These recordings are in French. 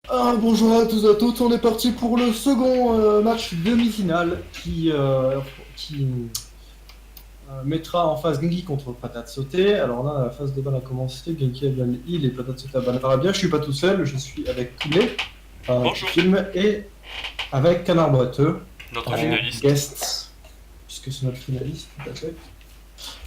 Bonjour à tous et à toutes, on est parti pour le second match demi-finale qui mettra en face Genki contre Patate Sauté. Alors là, la phase de balle a commencé, Genki a ban heal et Patate Sauté a ban Arabia. Je suis pas tout seul, je suis avec Poulet, qui Bonjour, filme, et avec Canard Boiteux, notre en finaliste. guest, puisque c'est notre finaliste, tout à fait,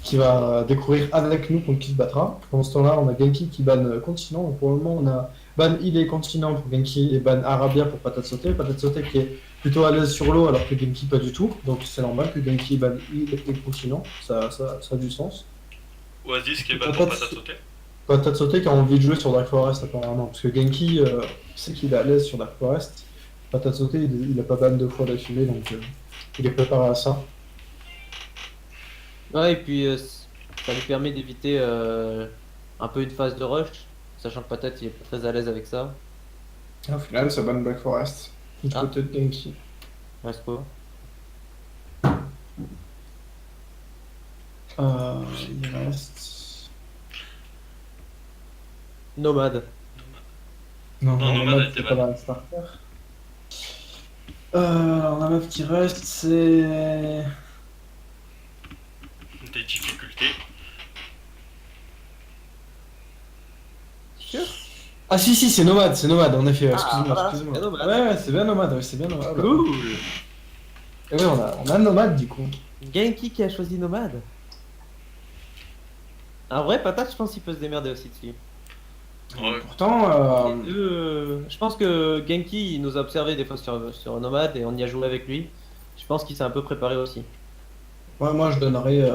qui va découvrir avec nous contre qui se battra. Pendant ce temps-là, on a Genki qui ban Continent. Donc pour le moment, on a ban il et Continent pour Genki et ban Arabia pour Patate Sauté. Patate Sauté qui est plutôt à l'aise sur l'eau alors que Genki pas du tout. Donc c'est normal que Genki ban il et Continent. Ça a du sens. Oasis qui est ban pour Patate, patate sautée. Patate Sauté qui a envie de jouer sur Dark Forest apparemment. Parce que Genki sait qu'il est à l'aise sur Dark Forest. Patate Sauté, il a pas ban 2 fois d'affilée, donc il est préparé à ça. Ouais, et puis ça lui permet d'éviter un peu une phase de rush, sachant que peut-être il est pas très à l'aise avec ça. Et au final, ça ban Black Forest. Du Ah. côté de Genki. Reste quoi? Il reste. Nomade. Non, Non, Nomad Nomad, a été c'est pas ban. dans les starters. Alors, la map qui reste, c'est. Des difficultés. Sûr? Ah, si, c'est Nomad, en effet, Ah, excuse-moi, voilà, excuse-moi. c'est Nomad. Ouais, c'est bien Nomad, ouais, c'est bien Nomad. Ah, bah. Cool! Et ouais, on a Nomad du coup. Genki qui a choisi Nomade. En vrai, Patate, je pense qu'il peut se démerder aussi dessus. Ouais. Pourtant, Les deux, je pense que Genki il nous a observé des fois sur Nomade et on y a joué avec lui. Je pense qu'il s'est un peu préparé aussi. ouais, moi je donnerais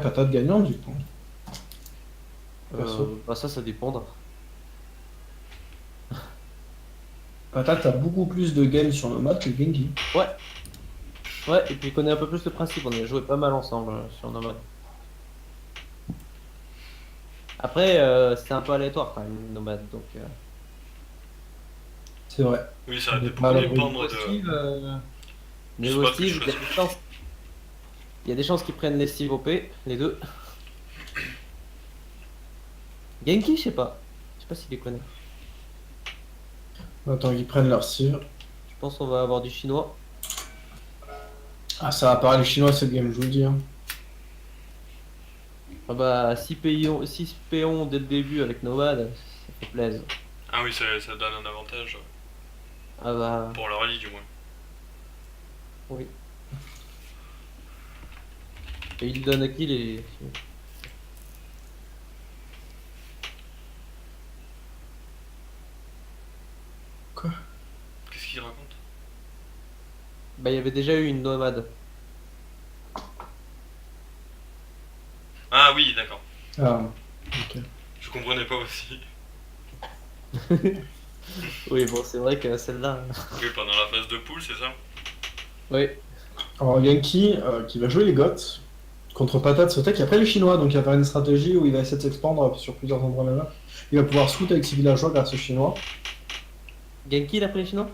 Patate gagnant du coup. Perso. Bah ça dépendra. Patate a beaucoup plus de games sur Nomad que Genki. Ouais, ouais, et puis il connaît un peu plus le principe, on a joué pas mal ensemble sur Nomad. Après, c'est un peu aléatoire quand même, Nomad, donc... C'est vrai. Oui, ça va On est beaucoup pas à l'abri. dépendre Niveau de. Steve, Je sais niveau pas ce que Steve, je il y a choisis. des chances. Il y a des chances qu'ils prennent les Steve OP, les deux. Genki, je sais pas. Je sais pas s'il les connaît. Attends qu'ils prennent leur cire. Je pense qu'on va avoir du chinois. Ah, ça va parler chinois cette game, je vous le dis. Hein. Ah bah, 6 péons dès le début avec Nomad, ça fait plaisir. Ah oui, ça donne un avantage Ah bah, pour leur lit du moins. oui. Et il donne à qui les... Quoi? Qu'est-ce qu'il raconte? Bah, il y avait déjà eu une Nomad. Ah oui, d'accord. Ah, ok. Je comprenais pas aussi. Oui, bon, c'est vrai que celle-là... Oui, pendant la phase de poule, c'est ça? Oui. Alors Genki qui va jouer les Goths contre Patate Sauté qui a pris les Chinois, donc il va faire une stratégie où il va essayer de s'expandre sur plusieurs endroits de la map. Il va pouvoir scout avec ses villageois grâce aux Chinois. Genki, il a pris les chinois?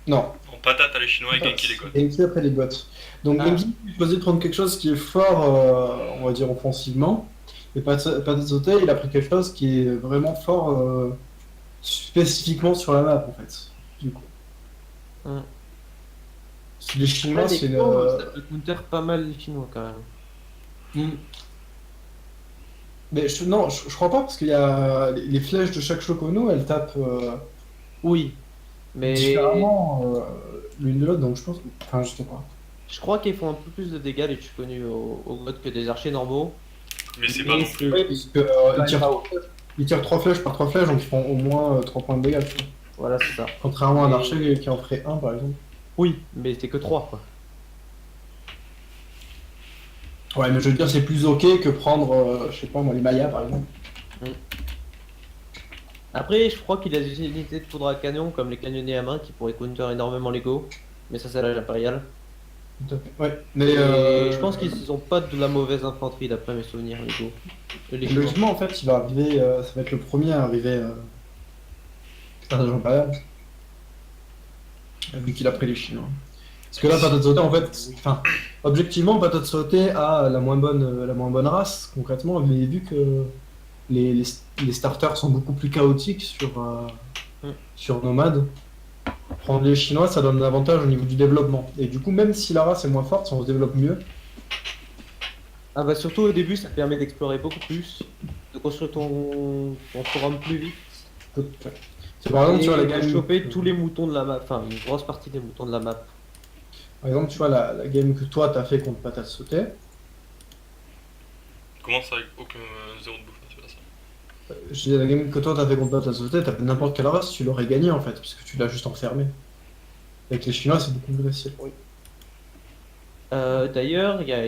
Non, En patate à les chinois et Genki les goth. Genki après les Goths. Donc Ah. Genki choisit de prendre quelque chose qui est fort, on va dire offensivement. Et Patate Sauté, il a pris quelque chose qui est vraiment fort spécifiquement sur la map en fait. Du coup. Hum. Les Chinois, Ouais, les c'est Chinois, le. ça peut counter pas mal les chinois quand même. Hmm. Mais non, je crois pas parce qu'il y a les flèches de chaque Shokono, elles tapent Oui, mais différemment l'une de l'autre, donc je pense. Enfin, je sais pas. je crois qu'ils font un peu plus de dégâts les Chukonus au god que des archers normaux. Mais c'est Mais pas non c'est plus. Oui, parce que ils tirent 3 flèches par 3 flèches, donc ils font au moins 3 points de dégâts. Tu vois. Voilà, c'est ça. Contrairement à un Et- archer qui en ferait un par exemple. Oui, mais c'est que 3 quoi. Ouais, mais je veux dire, c'est plus ok que prendre, je sais pas moi, les Mayas par exemple. Après, je crois qu'il a des unités de foudre à canon comme les canonniers à main qui pourraient counter énormément les go. Mais ça, c'est l'âge impérial. Tout à fait. Ouais, mais Et je pense qu'ils ont pas de la mauvaise infanterie d'après mes souvenirs, les go. Les Chinois. logiquement, en fait, il va arriver, ça va être le premier à arriver à l'âge impérial, vu qu'il a pris les Chinois. Parce que là, patate sautée, en fait, enfin, objectivement, patate sautée a la moins bonne race, concrètement, mais vu que les starters sont beaucoup plus chaotiques sur Nomade, prendre les Chinois, ça donne un avantage au niveau du développement. Et du coup, même si la race est moins forte, si on se développe mieux, Ah bah surtout au début, ça te permet d'explorer beaucoup plus, de construire ton forum plus vite. c'est par exemple, Et tu vois, la de game, choper tous les moutons de la map, enfin une grosse partie des moutons de la map. par exemple, tu vois, la game que toi t'as fait contre Patate Sauté, Comment ça avec aucun zéro de bouffe, c'est pas ça. je dis la game que toi t'as fait contre Patate Sauté, t'as fait n'importe quelle race, tu l'aurais gagné en fait, puisque tu l'as juste enfermé. Avec les Chinois, c'est beaucoup plus facile. D'ailleurs, il y a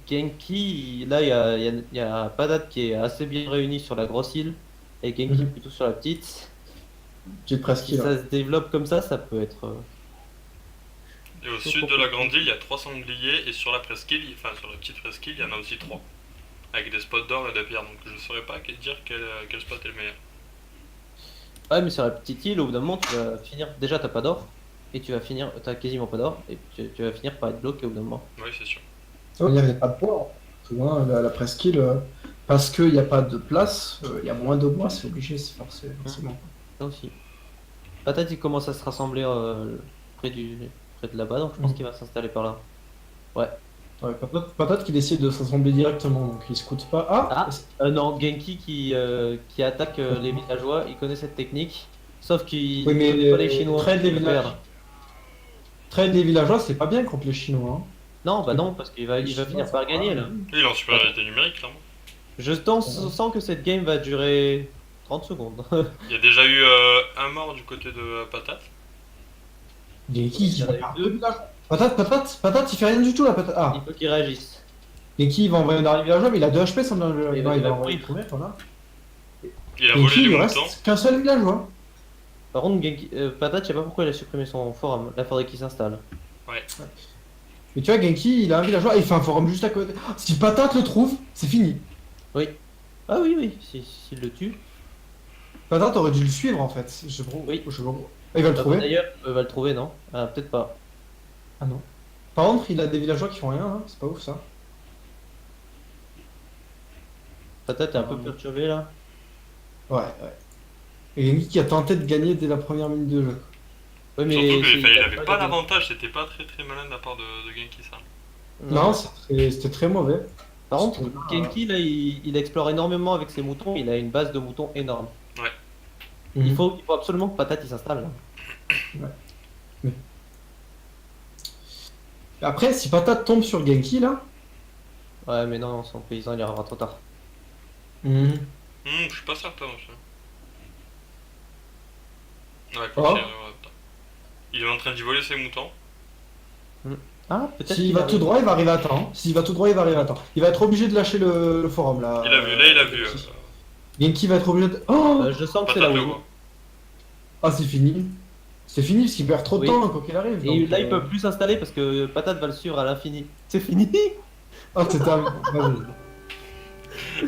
Genki, là il y a Patate qui est assez bien réuni sur la grosse île, et Genki Mhm. plutôt sur la petite. J'ai presque Si ça se développe comme ça peut être... Et au Sauf sud pour de la que- grande île, il y a 3 sangliers, et sur la presqu'île, enfin sur la petite presqu'île, il y en a aussi 3. Avec des spots d'or et de pierre, donc je saurais pas dire quel spot est le meilleur. Ouais, mais sur la petite île, au bout d'un moment, tu vas finir. Déjà, t'as pas d'or, et tu vas finir. T'as quasiment pas d'or, et tu vas finir par être bloqué au bout d'un moment. Oui, c'est sûr. Il n'y a pas de bois. Tu vois, la presqu'île, parce qu'il n'y a pas de place, il y a moins de bois, c'est obligé, c'est forcément. Ça aussi. Patate, il commence à se rassembler près près de là-bas, donc je pense qu'il va s'installer par là. Ouais. Ouais, Patate qu'il essaie de s'assembler directement, donc il scoute pas. Ah, Non, Genki qui attaque les villageois, il connaît cette technique. Sauf qu'il Oui, mais connaît pas les Chinois. trade les il va villages. perdre. Trade des villageois, c'est pas bien contre les Chinois. Hein. Non, bah non, parce il va Les Chinois, finir ça par va. gagner là. Il est en supériorité numérique, clairement. Je sens que cette game va durer 30 secondes. Il y a déjà eu un mort du côté de Patate. Genki, Il y il en va a eu faire deux. deux villages. Patate, il fait rien du tout, la patate. Il Ah, faut qu'ils réagissent. Genki, il va envoyer un dernier villageois, mais il a 2 HP, son dernier Il villageois. va Il va le envoyer le prendre. premier, voilà. Il a volé Genki, du il lui mouton. reste qu'un seul villageois. Par contre, Patate, je sais pas pourquoi il a supprimé son forum. Là, faudrait qu'il s'installe. Mais tu vois, Genki, il a un villageois, il fait un forum juste à côté. Si Patate le trouve, c'est fini. Oui. Ah oui, oui, s'il le tue. Patate aurait dû le suivre en fait. Oui. Il va le trouver. D'ailleurs, il va le trouver, non? Ah, peut-être pas. Ah non. Par contre, il a des villageois qui font rien, hein. C'est pas ouf ça. Patate est un peu perturbé là. Ouais, ouais. Et Genki qui a tenté de gagner dès la première minute de jeu. Oui, mais Surtout qu'il il a avait pas de- l'avantage, c'était pas très malin de la part de Genki ça. Non, c'était très mauvais. Par contre, C'était pas- Genki, là, il explore énormément avec ses moutons. Il a une base de moutons énorme. Mhm. Il faut absolument que Patate il s'installe là. Après, si Patate tombe sur Genki là. Ouais, mais non, son paysan il arrivera trop tard. Je suis pas certain aussi. Ouais, Oh. quoi qu'il arrive, attends. Il est en train d'y voler ses moutons. Ah, peut-être S'il qu'il va arrive. tout droit, il va arriver à temps. S'il va tout droit, il va arriver à temps. Il va être obligé de lâcher le forum là. Il a vu, là il a vu. Genki va être obligé de. Oh Je sens que c'est la Patate le win. voit. Ah, c'est fini. C'est fini parce qu'il perd trop de Oui. temps quoi qu'il arrive. Et donc, là, ils peuvent plus s'installer parce que Patate va le suivre à l'infini. C'est fini. Ah, c'était un. Vas-y.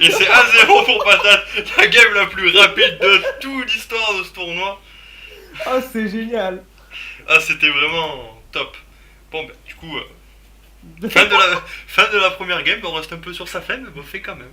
Et c'est 1-0 pour Patate, la game la plus rapide de toute l'histoire de ce tournoi. Ah, c'est génial. Ah, c'était vraiment top. Bon, bah, du coup, fin de la première game, on reste un peu sur sa fin, mais bon, fait quand même.